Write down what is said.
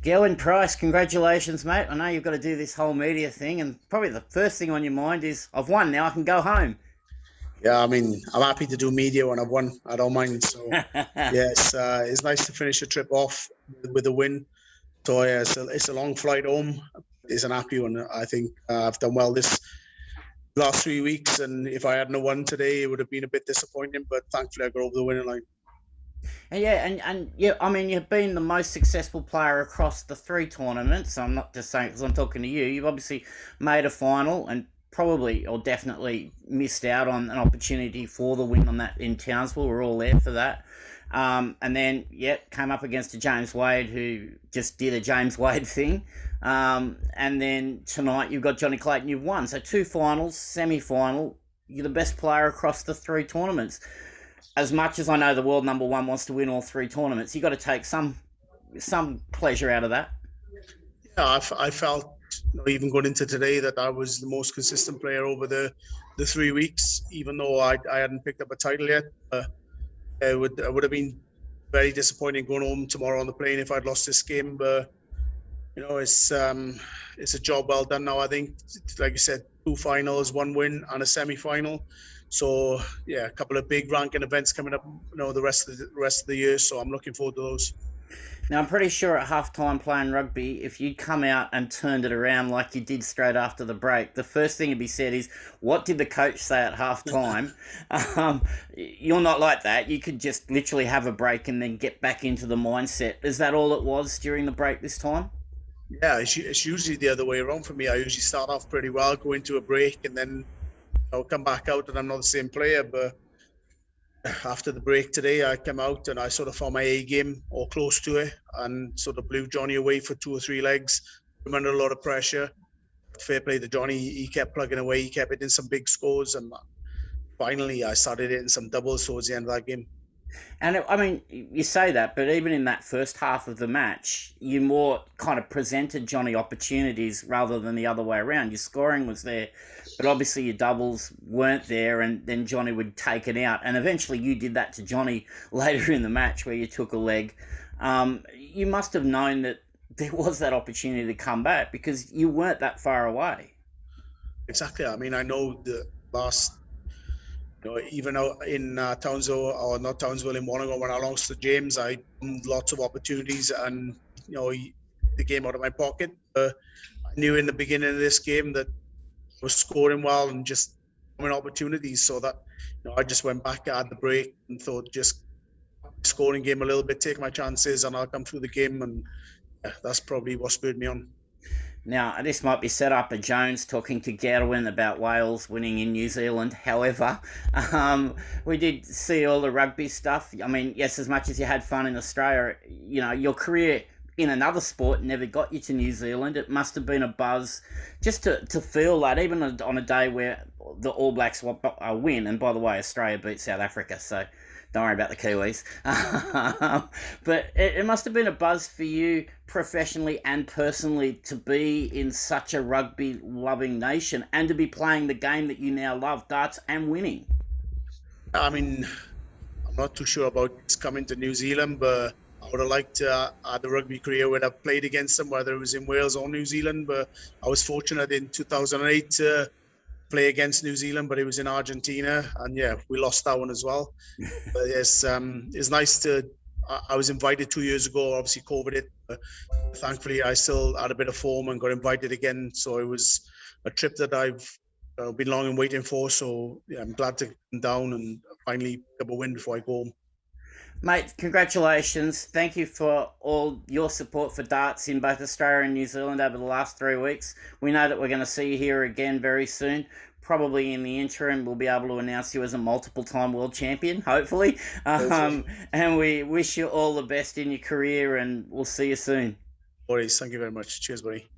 Gerwyn Price, congratulations, mate. I know you've got to do this whole media thing, and probably the first thing on your mind is, I've won now, I can go home. Yeah, I mean, I'm happy to do media when I've won. I don't mind. So, yeah, it's nice to finish the trip off with a win. So, yeah, it's a long flight home. It's an happy one. I think I've done well this last 3 weeks, and if I hadn't won today, it would have been a bit disappointing. But thankfully, I got over the winning line. And yeah, and yeah, I mean, you've been the most successful player across the three tournaments. I'm not just saying because I'm talking to you. You've obviously made a final and probably or definitely missed out on an opportunity for the win on that in Townsville. We're all there for that. And then, yeah, came up against a James Wade who just did a James Wade thing. And then tonight you've got Johnny Clayton, you've won. So two finals, semi-final. You're the best player across the three tournaments. As much as I know the world number one wants to win all three tournaments, you got to take some pleasure out of that. Yeah, I felt even going into today that I was the most consistent player over the 3 weeks, even though I hadn't picked up a title yet. It would have been very disappointing going home tomorrow on the plane if I'd lost this game. But it's a job well done now. I think, like you said, two finals, one win, and a semi-final. So yeah, a couple of big ranking events coming up, the rest of the year. So I'm looking forward to those. Now, I'm pretty sure at halftime playing rugby, if you'd come out and turned it around like you did straight after the break, the first thing to be said is, what did the coach say at halftime? You're not like that. You could just literally have a break and then get back into the mindset. Is that all it was during the break this time? Yeah, it's usually the other way around for me. I usually start off pretty well, go into a break, and then I'll come back out and I'm not the same player. But after the break today, I came out and I sort of found my A game or close to it and sort of blew Johnny away for two or three legs. I'm under a lot of pressure. Fair play to Johnny. He kept plugging away. He kept hitting some big scores. And finally, I started hitting some doubles towards the end of that game. And I mean, you say that, but even in that first half of the match, you more kind of presented Johnny opportunities rather than the other way around. Your scoring was there, but obviously your doubles weren't there, and then Johnny would take it out. And eventually you did that to Johnny later in the match where you took a leg. You must have known that there was that opportunity to come back because you weren't that far away. Exactly. I mean, I know the last even out in Townsville, or not Townsville, in Wollongong, when I lost to James, I had lots of opportunities and, the game out of my pocket. I knew in the beginning of this game that I was scoring well and just having opportunities. So that, I just went back at the break and thought, just scoring game a little bit, take my chances, and I'll come through the game. And yeah, that's probably what spurred me on. Now, this might be set up a Jones talking to Gerwyn about Wales winning in New Zealand. However, we did see all the rugby stuff. I mean, yes, as much as you had fun in Australia, your career in another sport never got you to New Zealand. It must have been a buzz just to feel that, even on a day where the All Blacks win. And by the way, Australia beat South Africa, so don't worry about the Kiwis. But it must have been a buzz for you professionally and personally to be in such a rugby-loving nation and to be playing the game that you now love, darts, and winning. I mean, I'm not too sure about coming to New Zealand, but I would have liked to have the rugby career when I played against them, whether it was in Wales or New Zealand. But I was fortunate in 2008 to play against New Zealand, but it was in Argentina, and yeah, we lost that one as well. But yes, it's nice to. I was invited 2 years ago. Obviously, COVID hit. But thankfully, I still had a bit of form and got invited again. So it was a trip that I've been long and waiting for. So yeah, I'm glad to come down and finally pick up a win before I go home. Mate, congratulations. Thank you for all your support for darts in both Australia and New Zealand over the last 3 weeks. We know that we're going to see you here again very soon. Probably in the interim, we'll be able to announce you as a multiple-time world champion, hopefully. And we wish you all the best in your career, and we'll see you soon. Boris, thank you very much. Cheers, buddy.